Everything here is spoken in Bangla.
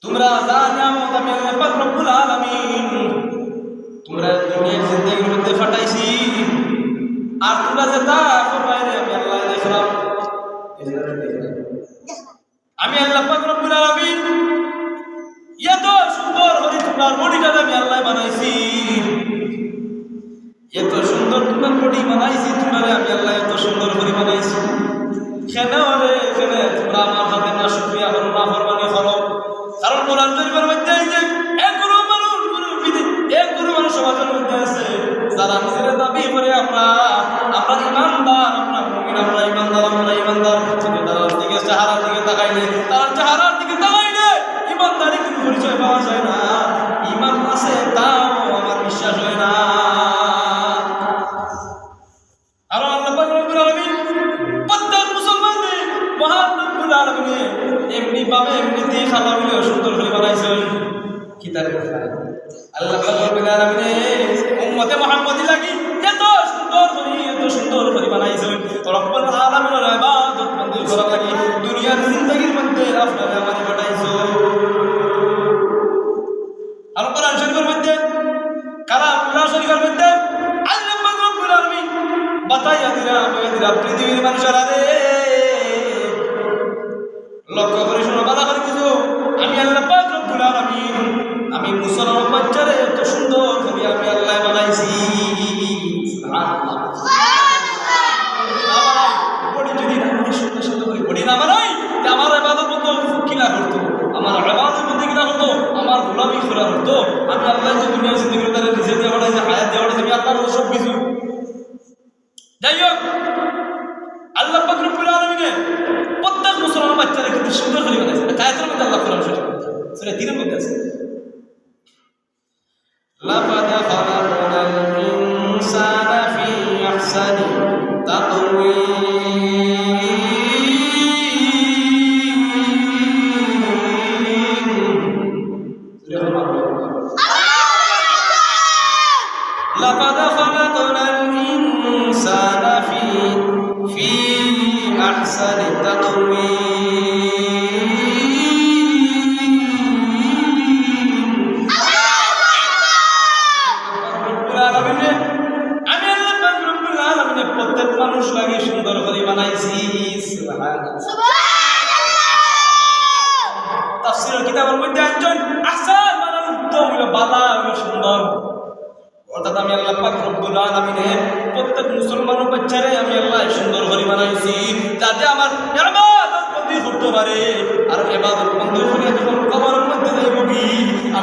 তোমরা যা নিয়ামত আমি আল্লাহ পাক রব্বুল আলামিন তোমরা দুনিয়ার জিন্দেগির মধ্যে ফাটাইছি, আর তোমরা যে তা করবাইরে আমি আল্লাহ দেখলাম। আমি আল্লাহ পাক রব্বুল আলামিন এত সুন্দর করে তোমার বডিটা আমি আল্লাহ বানাইছি, এত সুন্দর তোমার বডি বানাইছি, তোমার আমি আল্লাহ এত সুন্দর করে বানাইছি। কেন রে কেন তোমরা আমার হাতে না শুকরিয়া করো, না ফরমানি করো? কারণ কোরআন শরীফের মধ্যে এই যে এক গুরু মানুষ সমাজের মধ্যে আছে যারা নিজের দাবি করে আমরা ইমানদার, আমরা মুমিন, আমরা ইমানদার, কিন্তু তার দিকে চেহারার দিকে তাকাইলে ইমানদারি কিন্তু পরিচয় পাওয়া যায় না। ইমান আছে তাও আমার বিশ্বাস হয় না। আর আল্লাহ পাক রব্বুল আলামিন প্রত্যেক মুসলমানদের মহান রব্বুল আলামিন এমনি ভাবে এমনিতেই খাবার হলে সুন্দর করে বানাইছেন। কি তার কথা আল্লাহ পাক রব্বুল আলামিন উম্মতে মুহাম্মাদি লাগি এত সুন্দর করে বানাইছেন। রব্বুল আলামিনের ইবাদত বন্দী করা লাগি দুনিয়ার জিন্দেগির মধ্যে আপনারা আমারে পাঠাইছো। আর কোরআন শরীফের মধ্যে কালামুল্লাহ শরীফের মধ্যে আল্লাহ পাক রব্বুল আলামিন বাতাইয়া দিরা পৃথিবীর মানুষেরা রে লক্ষ্য করে শোনো, বাধা করে কিছু। আমি আল্লাহ পাক রব্বুল আলামিন আমি মুসলমান বাচ্চারে এত সুন্দর করে আমি আল্লাহ বানাইছি। সুবহানাল্লাহ। বডি যদি না সুন্দর করে বডি না বানাই আমার ইবাদত বন্ধ কিনা করতো, আমার ইবাদত বন্ধ কিনা করতো, আমার গোলামি করা করতো। আমি আল্লাহ যে দুনিয়ার জিন্দেগি তারে নিজে দিয়ে বানাইছে, হায়াত দিয়ে বানাইছে, আমি আল্লাহর সব কিছু। যাই হোক, আল্লাহ পাক রব্বুল আলামিন প্রত্যেক মুসলমান বাচ্চারা কিন্তু সুন্দর করে বানাইছে। আয়াতের মধ্যে আল্লাহ কোরআন শরীফ সূরা তিনের মধ্যে আছে, লাকাদ খালাকনাল ইনসানা ফি আহসানি তাকওয়ীম। লাকাদ খালাকনাল ইনসানা ফি আহসানি তাকওয়ীম। প্রত্যেক মানুষ লাগে সুন্দর করে বানাইছি। তাফসীরের কিতাবের মধ্যে একজন আহসান মানে উত্তম হলো, বালা হলো সুন্দর। অর্থাৎ আমি আল্লাহ পাক রব্বুল আলামিন প্রত্যেক মুসলমান বাচ্চারে আমি আল্লাহ সুন্দর করে বানাইছি যাতে আমার ইবাদত বন্দী করতে পারে। আর ইবাদত বন্ধ করে যখন কবরের মধ্যে যাইব কি